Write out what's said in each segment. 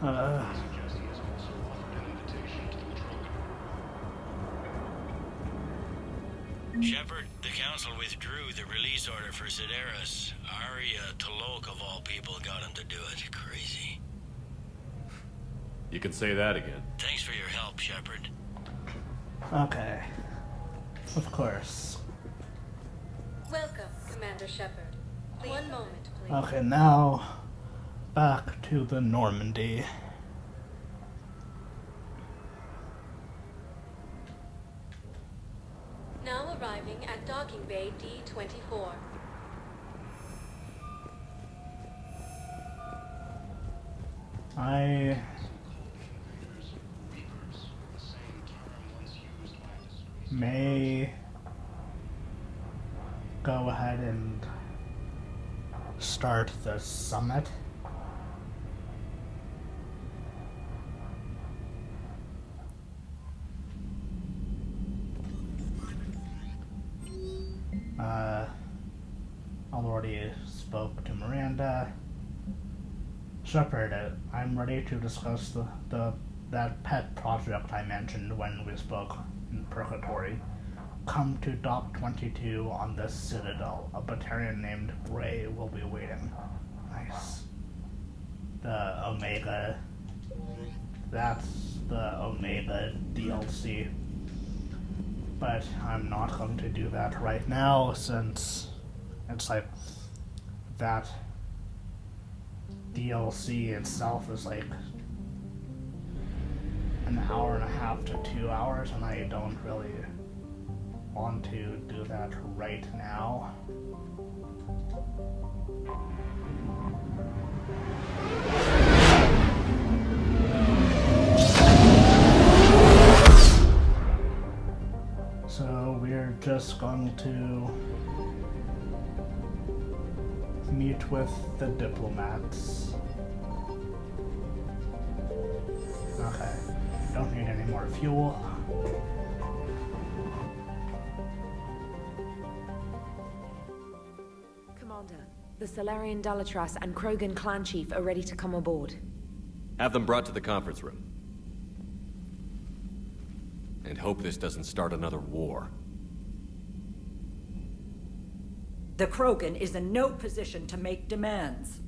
Uh, Shepard, the Council withdrew the release order for Sedaris. Arya Talok, of all people, got him to do it. Crazy. You can say that again. Thanks for your help, Shepard. okay. Of course. Welcome, Commander Shepard. One moment, please. Okay, now back to the Normandy. Now arriving at Docking Bay D-24. I may go ahead and start the summit. I already spoke to Miranda. Shepard, I'm ready to discuss that pet project I mentioned when we spoke in Purgatory. Come to Dock 22 on the Citadel. A battalion named Ray will be waiting. Nice. The Omega. That's the Omega DLC. But I'm not going to do that right now since it's like that DLC itself is like an hour and a half to 2 hours, and I don't really want to do that right now. So we're just going to meet with the diplomats. Okay, don't need any more fuel. Commander, the Salarian Dalatras and Krogan clan chief are ready to come aboard. Have them brought to the conference room. And hope this doesn't start another war. The Krogan is in no position to make demands.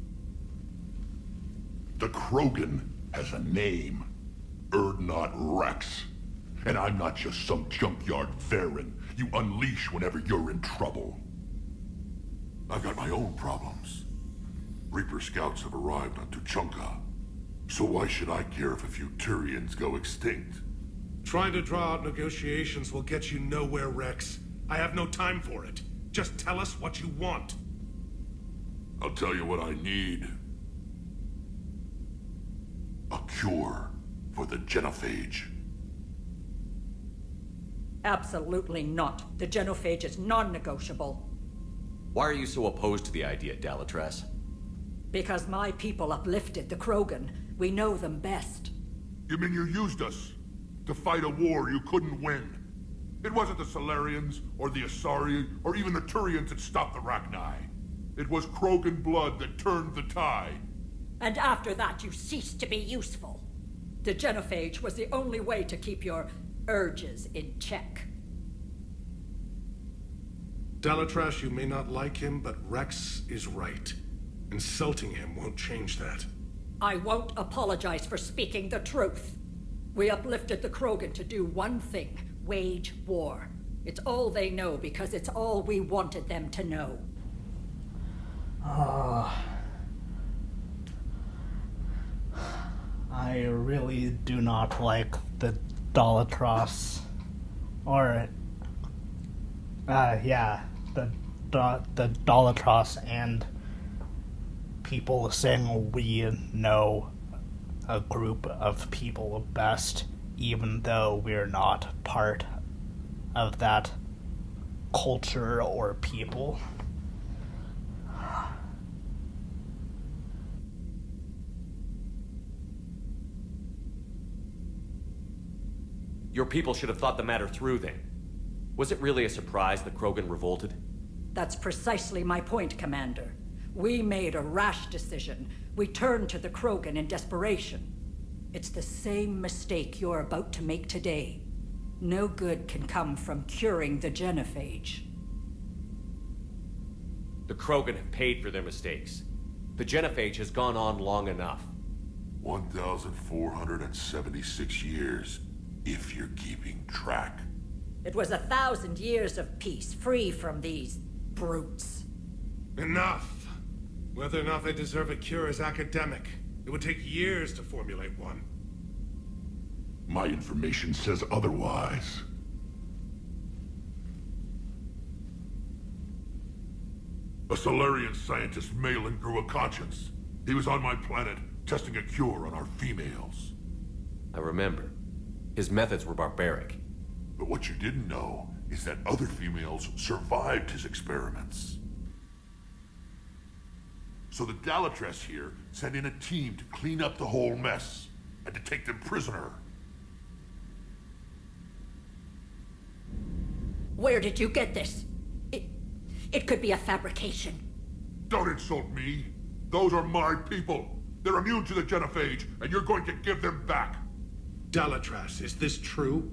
The Krogan has a name. Urdnot Rex. And I'm not just some junkyard Varen you unleash whenever you're in trouble. I've got my own problems. Reaper scouts have arrived on Tuchanka. So why should I care if a few Turians go extinct? Trying to draw out negotiations will get you nowhere, Rex. I have no time for it. Just tell us what you want. I'll tell you what I need. A cure for the Genophage. Absolutely not. The Genophage is non-negotiable. Why are you so opposed to the idea, Dalatras? Because my people uplifted the Krogan. We know them best. You mean you used us to fight a war you couldn't win? It wasn't the Salarians, or the Asari, or even the Turians that stopped the Rachni. It was Krogan blood that turned the tide. And after that, you ceased to be useful. The Genophage was the only way to keep your urges in check. Dalatras, you may not like him, but Rex is right. Insulting him won't change that. I won't apologize for speaking the truth. We uplifted the Krogan to do one thing: wage war. It's all they know because it's all we wanted them to know. I really do not like the Dalatras. Or, the Dalatras and people saying we know a group of people best, even though we're not part of that culture or people. Your people should have thought the matter through then. Was it really a surprise the Krogan revolted? That's precisely my point, Commander. We made a rash decision. We turned to the Krogan in desperation. It's the same mistake you're about to make today. No good can come from curing the Genophage. The Krogan have paid for their mistakes. The Genophage has gone on long enough. 1,476 years, if you're keeping track. It was 1,000 years of peace, free from these brutes. Enough! Whether or not they deserve a cure is academic. It would take years to formulate one. My information says otherwise. A Salarian scientist, Malin, grew a conscience. He was on my planet, testing a cure on our females. I remember. His methods were barbaric. But what you didn't know is that other females survived his experiments. So the Dalatress here sent in a team to clean up the whole mess, and to take them prisoner. Where did you get this? It could be a fabrication. Don't insult me. Those are my people. They're immune to the Genophage, and you're going to give them back. Dalatrass, is this true?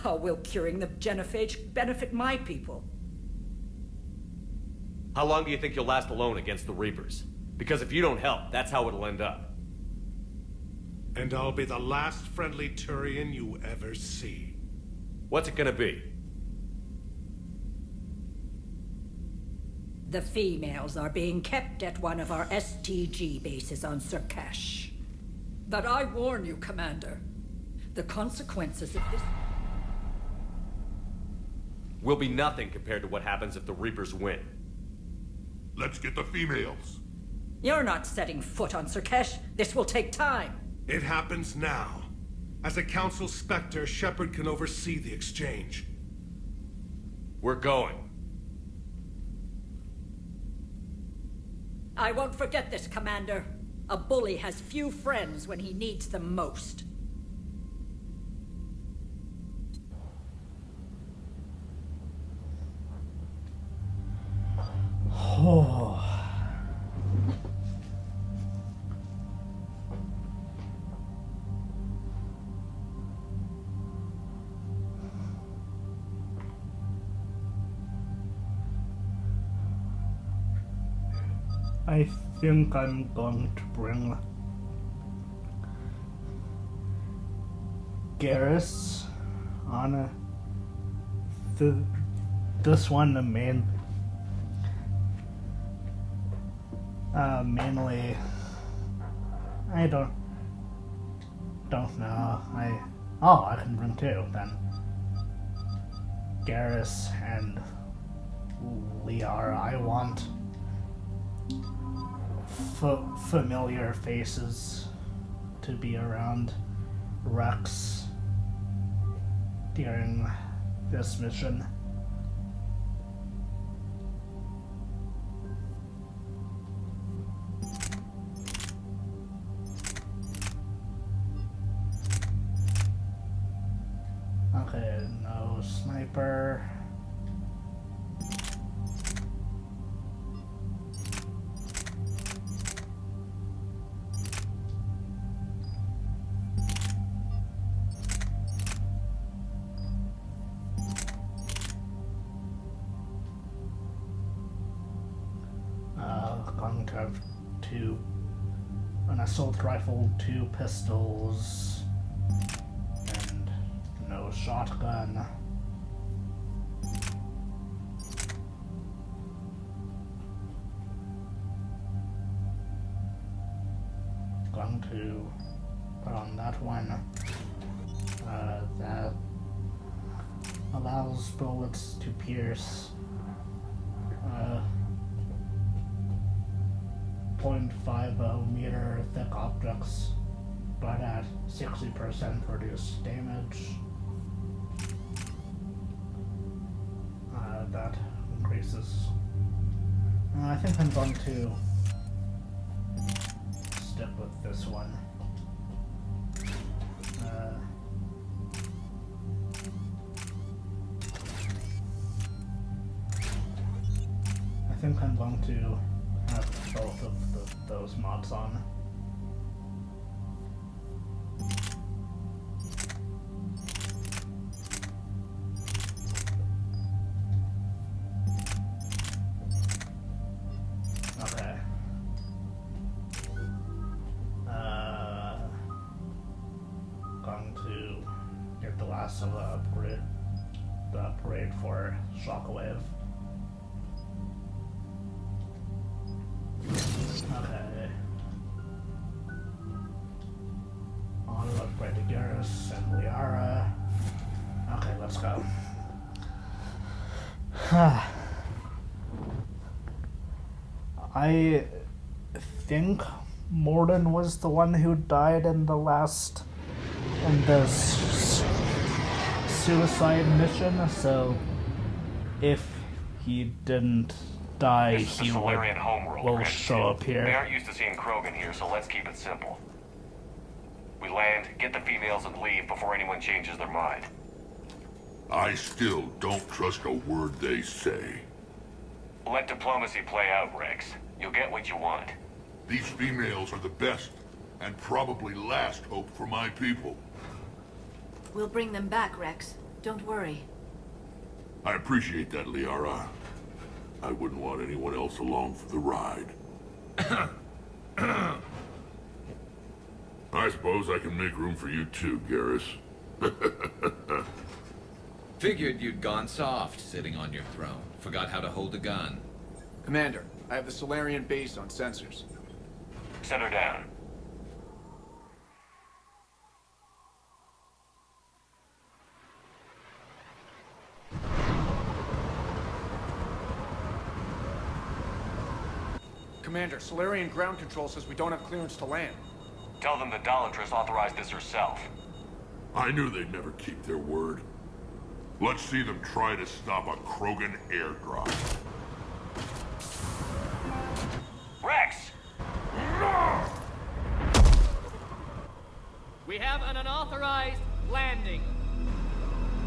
How will curing the Genophage benefit my people? How long do you think you'll last alone against the Reapers? Because if you don't help, that's how it'll end up. And I'll be the last friendly Turian you ever see. What's it gonna be? The females are being kept at one of our STG bases on Surkash. But I warn you, Commander. The consequences of this... Will be nothing compared to what happens if the Reapers win. Let's get the females. You're not setting foot on Surkash. This will take time. It happens now. As a Council Spectre, Shepard can oversee the exchange. We're going. I won't forget this, Commander. A bully has few friends when he needs them most. Oh. I think I'm going to bring Garrus on this one mainly I don't know. I can bring two then. Garrus and Liara. I want familiar faces to be around Rex during this mission. Okay, no sniper. Going to have an assault rifle, 2 pistols, and no shotgun. Going to put on that one. That allows bullets to pierce 0.50 meter thick objects, but at 60% reduced damage. That increases. I think I'm going to stick with this one. I think I'm going to have both of those mods on. massive upgrade for Shockwave. Okay. Auto upgrade to Garrus and Liara. Okay, let's go. I think Morden was the one who died in the suicide mission, so if he didn't die, This is the he Salarian homeworld, will Granted. show up They here. aren't used to seeing Krogan here, so let's keep it simple. We land, get the females, and leave before anyone changes their mind. I still don't trust a word they say. Let diplomacy play out, Rex. You'll get what you want. These females are the best, and probably last hope for my people. We'll bring them back, Rex. Don't worry. I appreciate that, Liara. I wouldn't want anyone else along for the ride. I suppose I can make room for you too, Garrus. Figured you'd gone soft sitting on your throne. Forgot how to hold a gun. Commander, I have the Salarian base on sensors. Set her down. Commander, Salarian ground control says we don't have clearance to land. Tell them the Dolatress authorized this herself. I knew they'd never keep their word. Let's see them try to stop a Krogan airdrop. Rex! We have an unauthorized landing.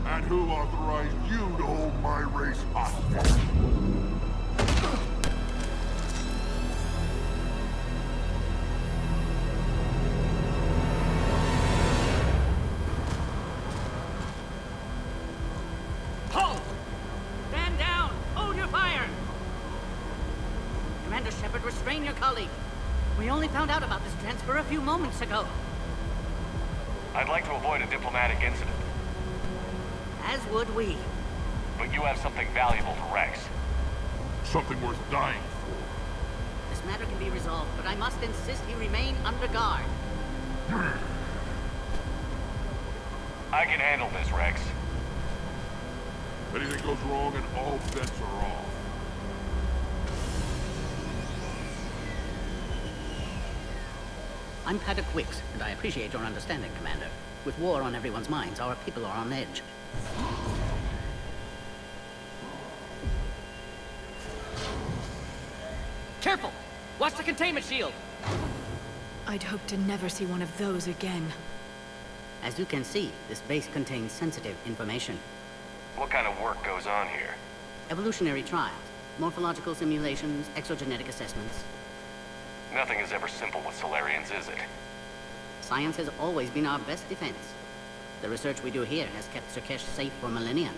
And who authorized you to hold my race hostage? Halt! Stand down! Hold your fire! Commander Shepard, restrain your colleague. We only found out about this transfer a few moments ago. I'd like to avoid a diplomatic incident, As would we. but you have something valuable to Rex. Something worth dying This matter can be resolved, but I must insist he remain under guard. I can handle this, Rex. for. Anything goes wrong and all bets are off. I'm Paddock Wicks, and I appreciate your understanding, Commander. With war on everyone's minds, our people are on edge. Careful! Watch the containment shield! I'd hope to never see one of those again. As you can see, this base contains sensitive information. What kind of work goes on here? Evolutionary trials, morphological simulations, exogenetic assessments. Nothing is ever simple with Salarians, is it? Science has always been our best defense. The research we do here has kept Surkesh safe for millennia.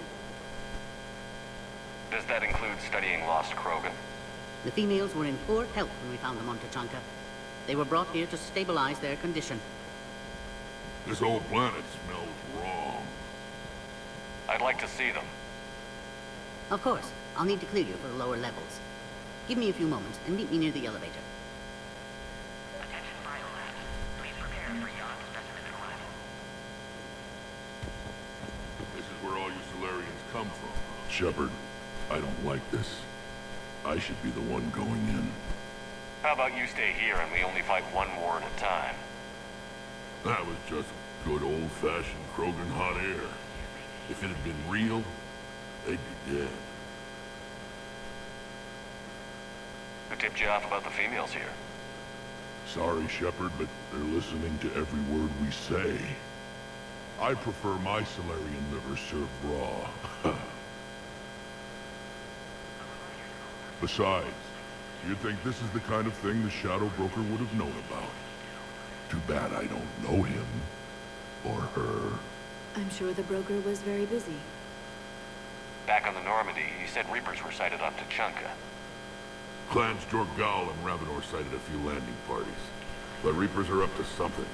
Does that include studying lost Krogan? The females were in poor health when we found them on Tachanka. They were brought here to stabilize their condition. This whole planet smells wrong. I'd like to see them. Of course, I'll need to clear you for the lower levels. Give me a few moments and meet me near the elevator. This is where all you Salarians come from. Shepard, I don't like this. I should be the one going in. How about you stay here and we only fight one war at a time? That was just good old-fashioned Krogan hot air. If it had been real, they'd be dead. Who tipped you off about the females here? Sorry, Shepard, but they're listening to every word we say. I prefer my Salarian liver served raw. Besides, you'd think this is the kind of thing the Shadow Broker would have known about. Too bad I don't know him. Or her. I'm sure the broker was very busy. Back on the Normandy, he said Reapers were sighted on Tachanka. Clans Jorgal and Ravenor sighted a few landing parties. But Reapers are up to something.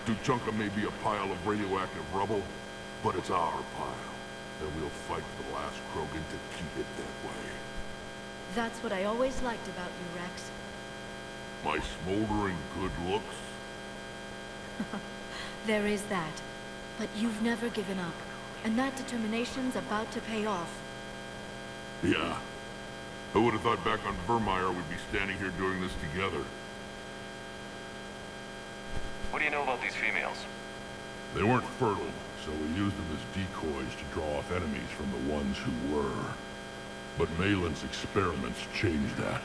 Tuchanka may be a pile of radioactive rubble, But it's our pile, and we'll fight for the last Krogan to keep it that way. That's what I always liked about you, Rex. My smoldering good looks? There is that. But you've never given up. And that determination's about to pay off. Yeah. Who would have thought back on Vermeer we'd be standing here doing this together? What do you know about these females? They weren't fertile, so we used them as decoys to draw off enemies from the ones who were. But Malin's experiments changed that.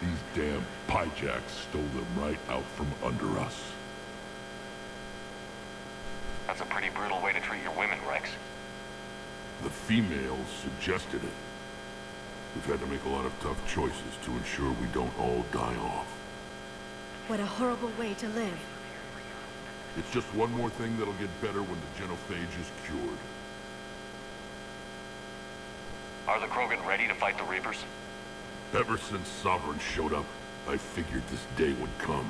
These damn pyjacks stole them right out from under us. That's a pretty brutal way to treat your women, Rex. The females suggested it. We've had to make a lot of tough choices to ensure we don't all die off. What a horrible way to live. It's just one more thing that'll get better when the Genophage is cured. Are the Krogan ready to fight the Reapers? Ever since Sovereign showed up, I figured this day would come.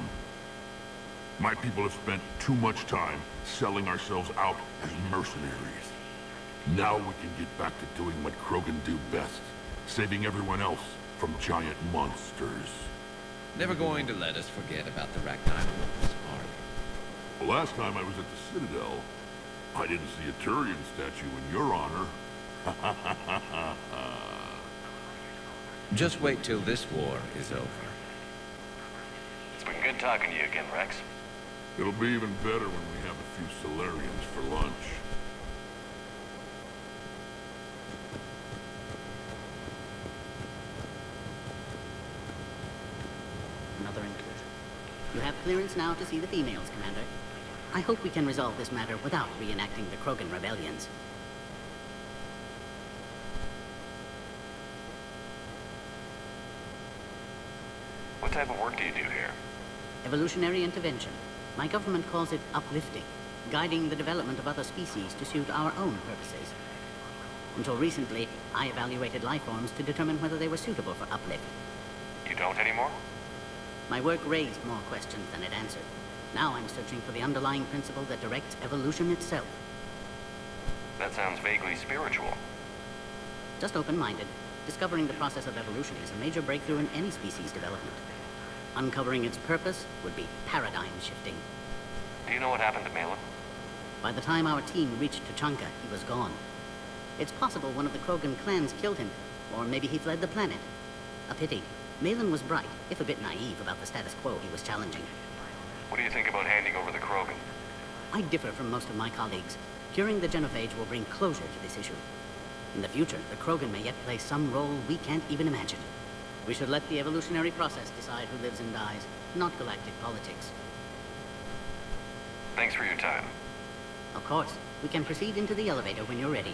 My people have spent too much time selling ourselves out as mercenaries. Now we can get back to doing what Krogan do best, saving everyone else from giant monsters. Never going to let us forget about the Ragnar Wars, are you? The last time I was at the Citadel, I didn't see a Turian statue in your honor. Just wait till this war is over. It's been good talking to you again, Rex. It'll be even better when we have a few Salarians for lunch. Another intrusion. You have clearance now to see the females, Commander. I hope we can resolve this matter without reenacting the Krogan rebellions. What type of work do you do here? Evolutionary intervention. My government calls it uplifting, guiding the development of other species to suit our own purposes. Until recently, I evaluated life forms to determine whether they were suitable for uplift. You don't anymore? My work raised more questions than it answered. Now I'm searching for the underlying principle that directs evolution itself. That sounds vaguely spiritual. Just open-minded. Discovering the process of evolution is a major breakthrough in any species development. Uncovering its purpose would be paradigm-shifting. Do you know what happened to Malin? By the time our team reached Tuchanka, he was gone. It's possible one of the Krogan clans killed him, or maybe he fled the planet. A pity. Malin was bright, if a bit naive about the status quo he was challenging. What do you think about handing over the Krogan? I differ from most of my colleagues. Curing the Genophage will bring closure to this issue. In the future, the Krogan may yet play some role we can't even imagine. We should let the evolutionary process decide who lives and dies, not galactic politics. Thanks for your time. Of course. We can proceed into the elevator when you're ready.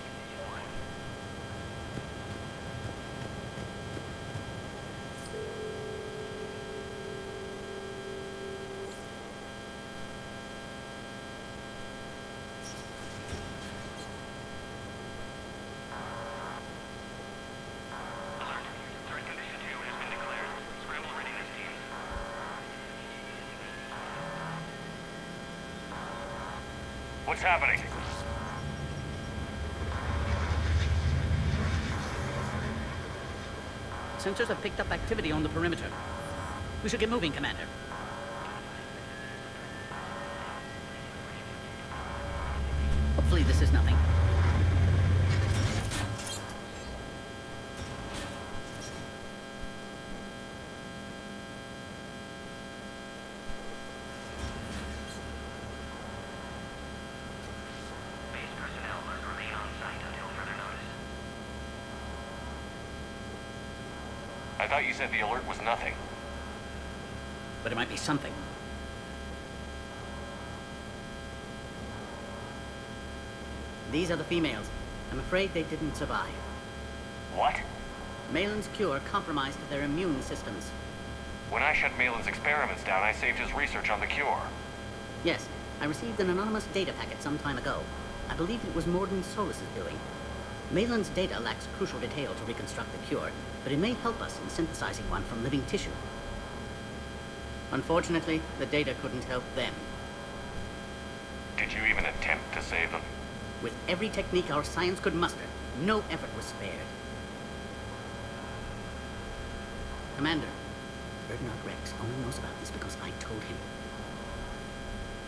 What's happening? Sensors have picked up activity on the perimeter. We should get moving, Commander. Hopefully this is nothing. I thought you said the alert was nothing. But it might be something. These are the females. I'm afraid they didn't survive. What? Malin's cure compromised their immune systems. When I shut Malin's experiments down, I saved his research on the cure. Yes, I received an anonymous data packet some time ago. I believe it was Morden Solus's doing. Malin's data lacks crucial detail to reconstruct the cure, but it may help us in synthesizing one from living tissue. Unfortunately, the data couldn't help them. Did you even attempt to save them? With every technique our science could muster, no effort was spared. Commander, Bernard Rex only knows about this because I told him.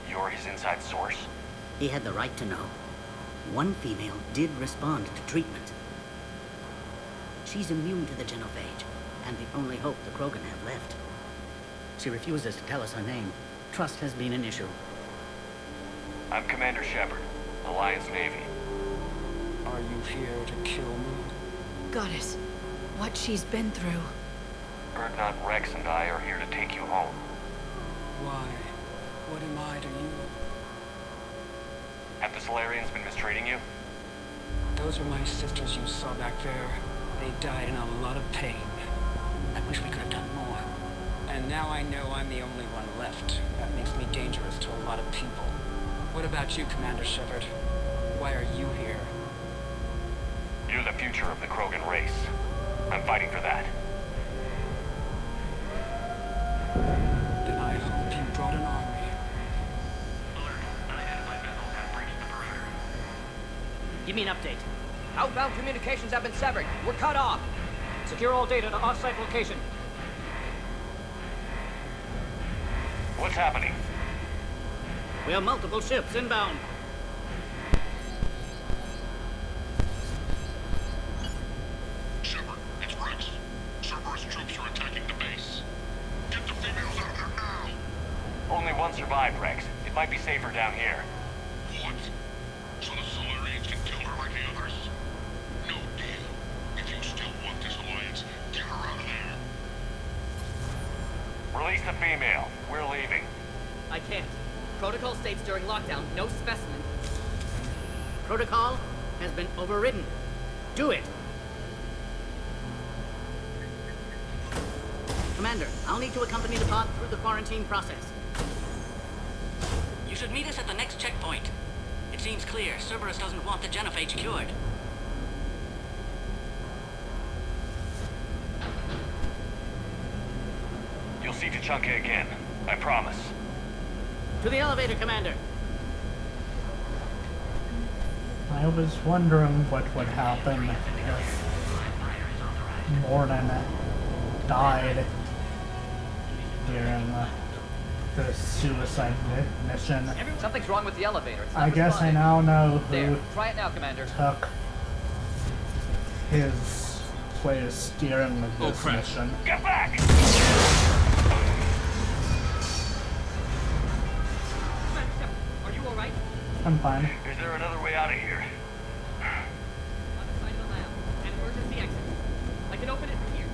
You're his inside source? He had the right to know. One female did respond to treatment. She's immune to the Genophage, and the only hope the Krogan have left. She refuses to tell us her name. Trust has been an issue. I'm Commander Shepard, Alliance Navy. Are you here to kill me? Goddess, what she's been through. Bernard Rex and I are here to take you home. Why? What am I to you? Have the Salarians been mistreating you? Those are my sisters you saw back there. They died in a lot of pain. I wish we could have done more. And now I know I'm the only one left. That makes me dangerous to a lot of people. What about you, Commander Shepard? Why are you here? You're the future of the Krogan race. I'm fighting for that. Then I hope you brought an army. Give me an update. Outbound communications have been severed. We're cut off. Secure all data to off-site location. What's happening? We have multiple ships inbound. Shepard, it's Rex. Cerberus troops are attacking the base. Get the females out of there now! Only one survived, Rex. It might be safer down here. What? So the Salarians can kill her like the others? No deal. If you still want this alliance, get her out of there. Release the female. We're leaving. I can't. Protocol states during lockdown, no specimen. Protocol has been overridden. Do it! Commander, I'll need to accompany the pod through the quarantine process. You should meet us at the next checkpoint. It seems clear Cerberus doesn't want the Genophage cured. You'll see Tuchanka again. I promise. To the elevator, Commander. I was wondering what would happen if Morden died during the suicide mission. Something's wrong with the elevator. It's not I guess responding. I now know who There. Try it now, Commander. took his place steering of this mission. Get back! Are you alright? I'm fine. Is there another way out of here? On the side of the lab. An emergency exit. I can open it from here.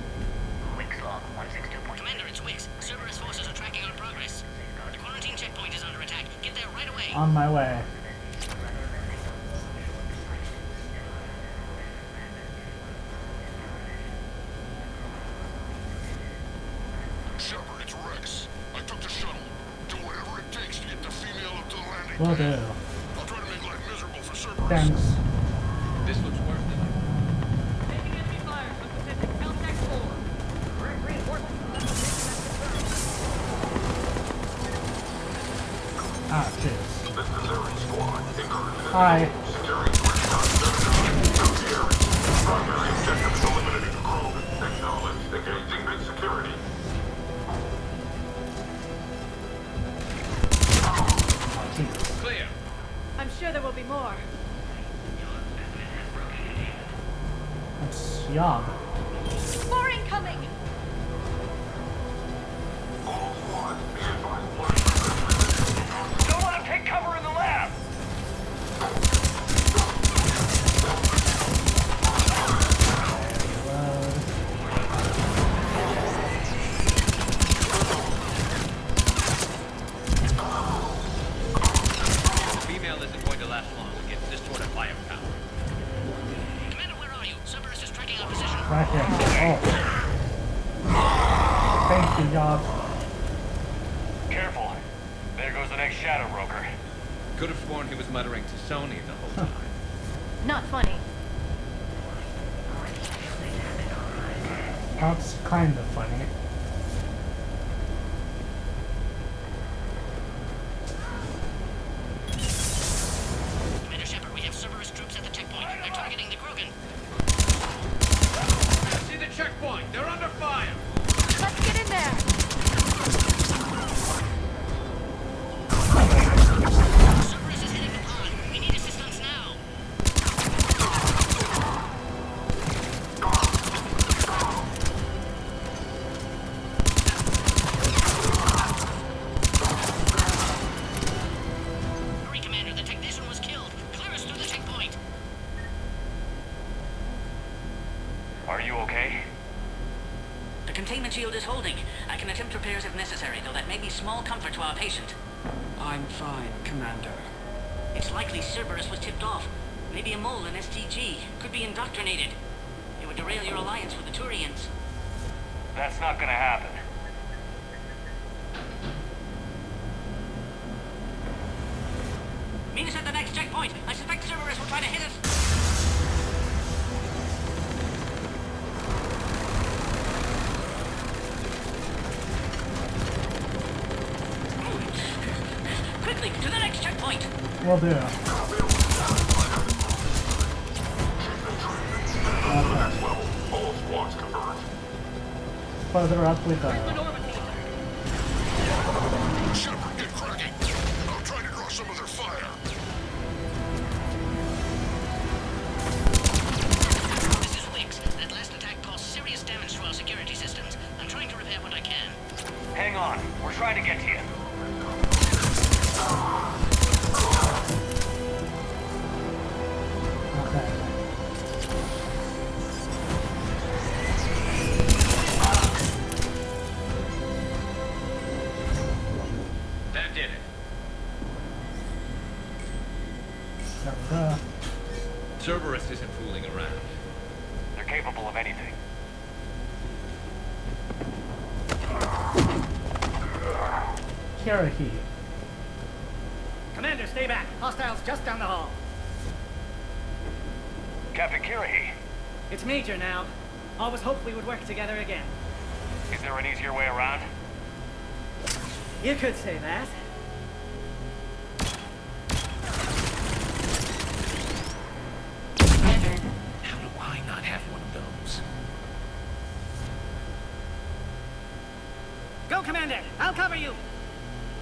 Wix log 162. Commander, it's Wix. Cerberus forces are tracking our progress. The quarantine checkpoint is under attack. Get there right away. On my way. Shepard, it's Rex. I took the shuttle. Do whatever it takes to get the female up to the landing Will pad. do. I'll try to make life miserable for Cerberus. Thanks. This looks worth it. Taking enemy fire from Pacific Caltech 4. Reinforcements from the Ah, jeez. This is Ares Squad. Hi. Securing primary objective is eliminating the Krogan. Acknowledge. Engaging mid security. Clear. I'm sure there will be more. It's Yob. More incoming! Don't let him take cover in the lab! The female isn't going to last long against this sort of firepower. Commander, where are you? Cerberus is tracking our position. Right here. Oh. Thank you, Yob. Careful. There goes the next shadow broker. Could have sworn he was muttering to Sony the whole time. Not funny. That's kind of funny. Commander Shepard, we have Cerberus The containment shield is holding. I can attempt repairs if necessary, though that may be small comfort to our patient. I'm fine, Commander. It's likely Cerberus was tipped off. Maybe a mole in STG. Could be indoctrinated. It would derail your alliance with the Turians. That's not gonna happen. Meet us at the next checkpoint. I suspect Cerberus will try to hit us. Quickly, to the next checkpoint! Will do. Further up we go. Shepard, get cracking. I'll try to draw some of their fire. This is Wix. That last attack caused serious damage to our security systems. I'm trying to repair what I can. Hang on. We're trying to get to you. Okay. That did it. There we go. Cerberus isn't fooling around. They're capable of anything. Kiriki. Commander, stay back. Hostiles just down the hall. Captain Kirahi, It's Major now. Always hoped we would work together again. is there an easier way around? You could say that. How do I not have one of those? Go, Commander! I'll cover you!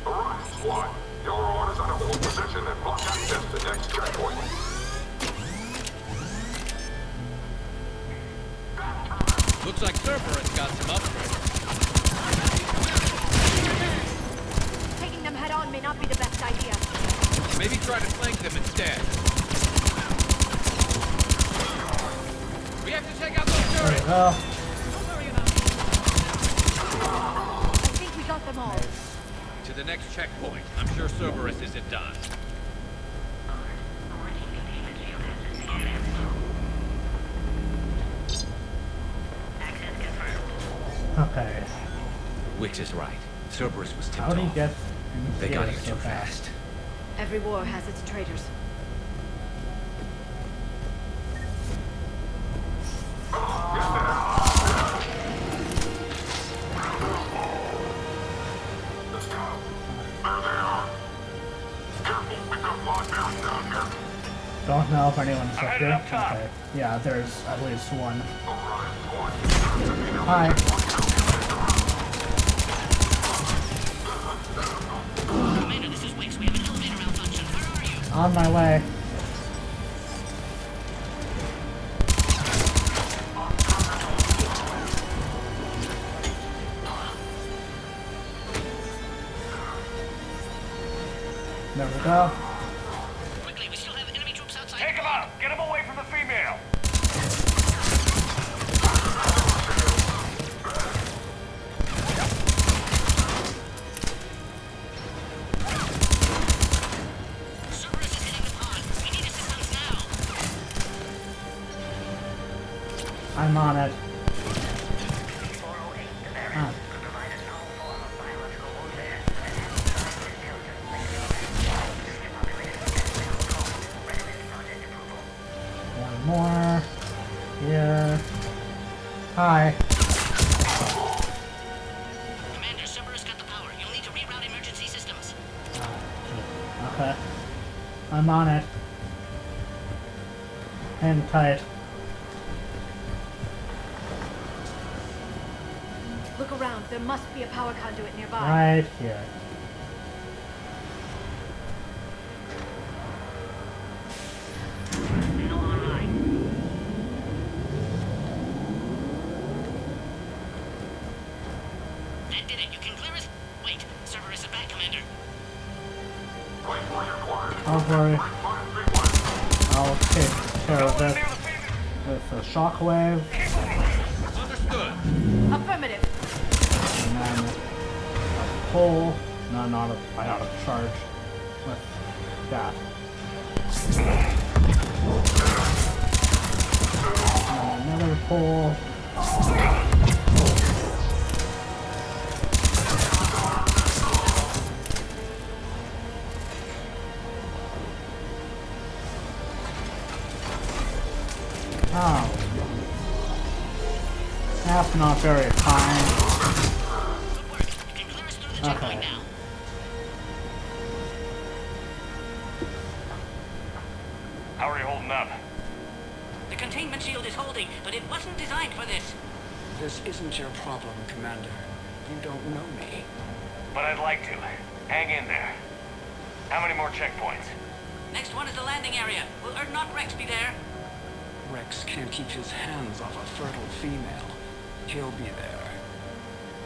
Alright, squad. Your orders are to hold position and block access to the next checkpoint. Looks like Cerberus got some upgrades. Taking them head on may not be the best idea. Maybe try to flank them instead. We have to take out those There we turrets! go. I think we got them all. To the next checkpoint. I'm sure Cerberus isn't done. Okay. Wix is right. Cerberus was tipped How do you off. get They got here so too fast. Every war has its traitors. Don't know if anyone's up here. Okay. Yeah, there's at least one. Hi. Commander, this is Wix. We have an elevator malfunction. Where are you? On my way. There we go. Quickly, we still have enemy troops outside. Take him out! Get him away from the female! Cerberus is hitting the pod. We need assistance now. I'm on it. Ah. One more. Here. Hi. Commander, Cerberus got the power. You'll need to reroute emergency systems. Okay. I'm on it. Hang tight. Look around. There must be a power conduit nearby. Right here. That did it. You can clear us. Wait, Cerberus is back, Commander. Don't worry. I'll take care of it with a shockwave. Understood. Affirmative. pull. No, not a, I ought to charge with that. And another pull. Oh. That's not very kind. Okay. How are you holding up? The containment shield is holding, but it wasn't designed for this. This isn't your problem, Commander. You don't know me. But I'd like to. Hang in there. How many more checkpoints? Next one is the landing area. Will Urdnot Rex be there? Rex can't keep his hands off a fertile female. He'll be there.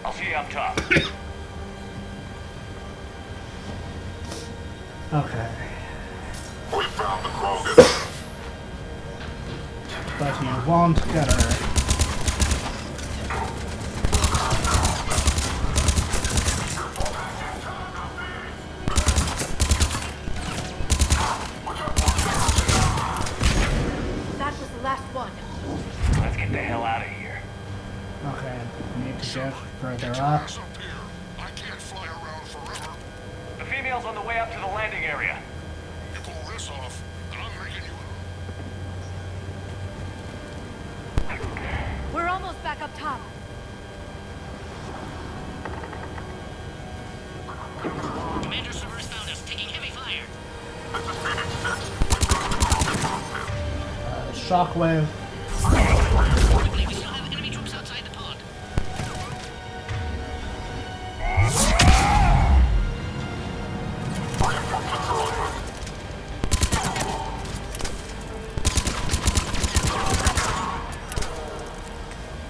I'll see you up top. Okay. We found the Krogan. But you won't get her. That was the last one. Let's get the hell out of here. Okay, need to get further up. I can't fly around forever. The female's on the way up to the landing area. You pull this off, and I'm making you. We're almost back up top. Commander Cerberus found us, taking heavy fire. Shockwave. Quickly, we still have enemy troops outside the pod.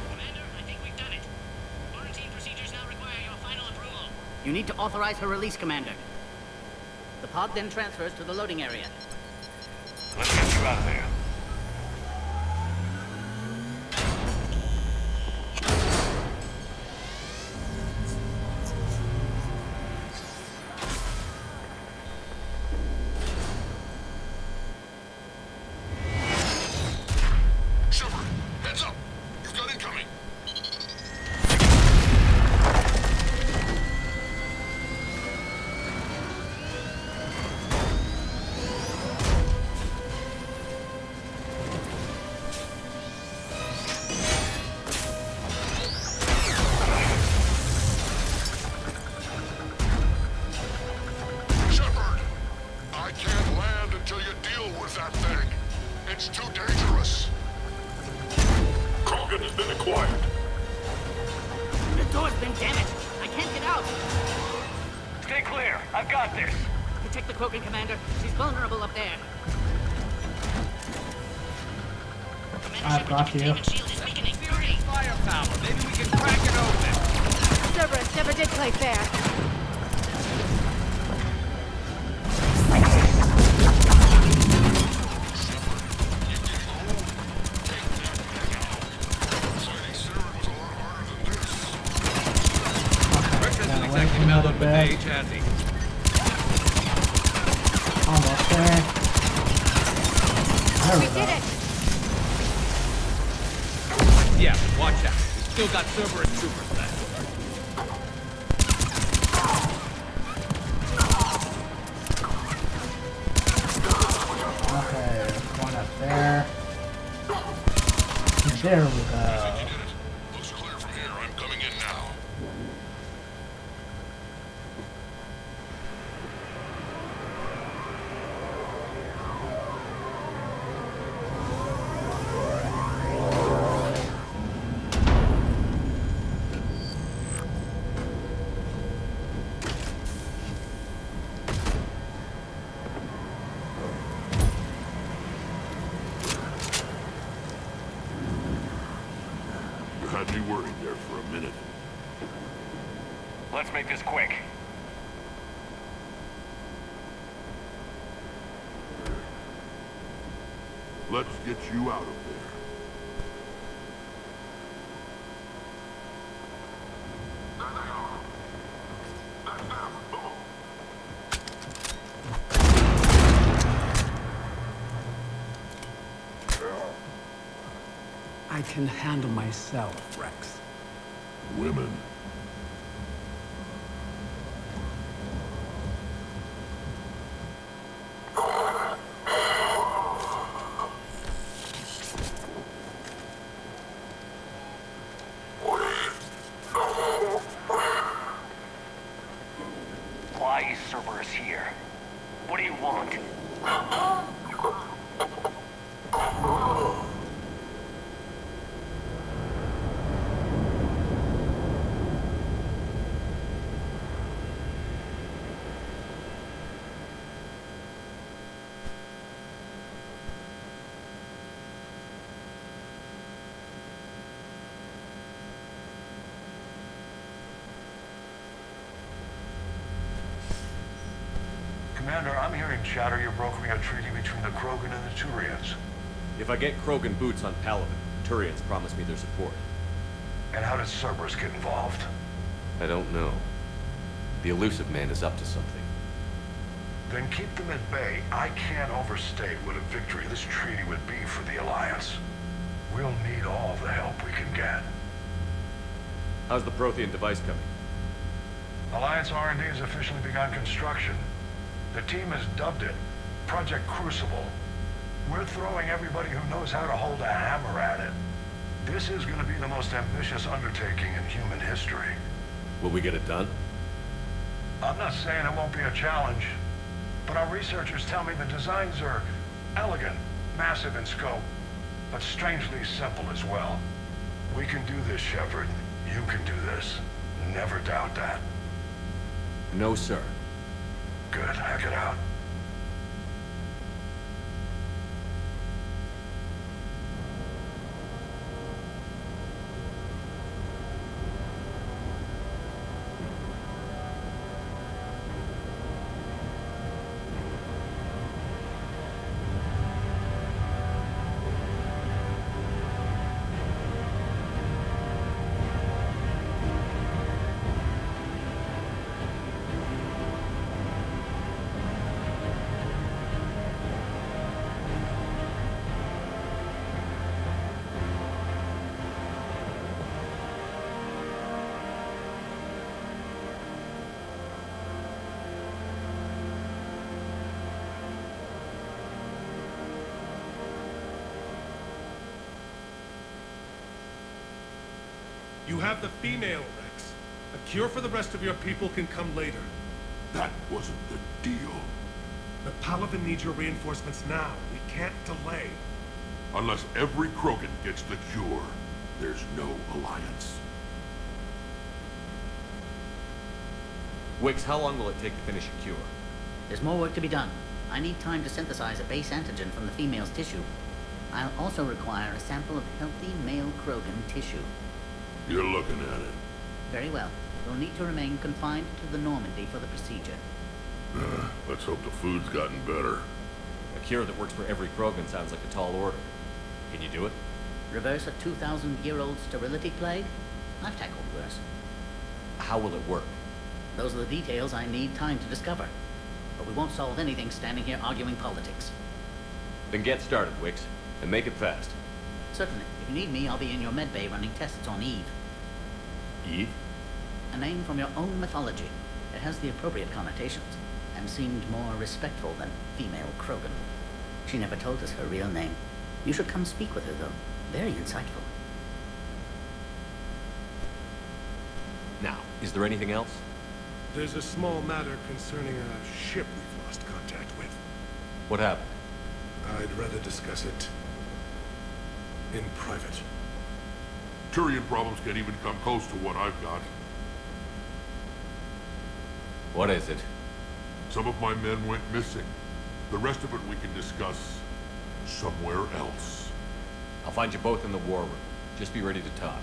Commander, I think we've done it. Quarantine procedures now require your final approval. You need to authorize her release, Commander. The pod then transfers to the loading area. Let's get you out of there. Shepard, heads up. You've got incoming. Shepard, I can't land until you deal with that thing. It's too dangerous. Krogan has been acquired. The door's been damaged. I can't get out. Stay clear. I've got this. Protect the Krogan, Commander. She's vulnerable up there. I've got you. Shield is weakening. Firepower. Maybe we can crack it open. Cerberus never did play fair. Rex hasn't exactly mellowed with age, has he? Almost there. There we We did go. it! Yeah, but watch out. We've still got Cerberus troopers left. Okay, one up there. There we go. Looks clear from here. I'm coming in now. You had me worried there for a minute. Let's make this quick. Let's get you out of there. can handle myself, Rex. Women. Why is Cerberus here? What do you want? Commander, I'm hearing chatter you're brokering a treaty between the Krogan and the Turians. If I get Krogan boots on Palaven, the Turians promise me their support. And how does Cerberus get involved? I don't know. The elusive man is up to something. Then keep them at bay. I can't overstate what a victory this treaty would be for the Alliance. We'll need all the help we can get. How's the Prothean device coming? Alliance R&D has officially begun construction. The team has dubbed it Project Crucible. We're throwing everybody who knows how to hold a hammer at it. This is going to be the most ambitious undertaking in human history. Will we get it done? I'm not saying it won't be a challenge, but our researchers tell me the designs are elegant, massive in scope, but strangely simple as well. We can do this, Shepard. You can do this. Never doubt that. No, sir. Good. Hack it out. You have the female, Rex. A cure for the rest of your people can come later. That wasn't the deal. The Palaven needs your reinforcements now. We can't delay. Unless every Krogan gets the cure, there's no alliance. Wix, how long will it take to finish a cure? There's more work to be done. I need time to synthesize a base antigen from the female's tissue. I'll also require a sample of healthy male Krogan tissue. You're looking at it. Very well. You'll need to remain confined to the Normandy for the procedure. Let's hope the food's gotten better. A cure that works for every Krogan sounds like a tall order. Can you do it? Reverse a 2,000-year-old sterility plague? I've tackled worse. How will it work? Those are the details I need time to discover. But we won't solve anything standing here arguing politics. Then get started, Wix, and make it fast. Certainly. If you need me, I'll be in your medbay running tests on Eve. Eve? A name from your own mythology. It has the appropriate connotations, and seemed more respectful than female Krogan. She never told us her real name. You should come speak with her, though. Very insightful. Now, is there anything else? There's a small matter concerning a ship we've lost contact with. What happened? I'd rather discuss it in private. Turian problems can't even come close to what I've got. What is it? Some of my men went missing. The rest of it we can discuss somewhere else. I'll find you both in the war room. Just be ready to talk.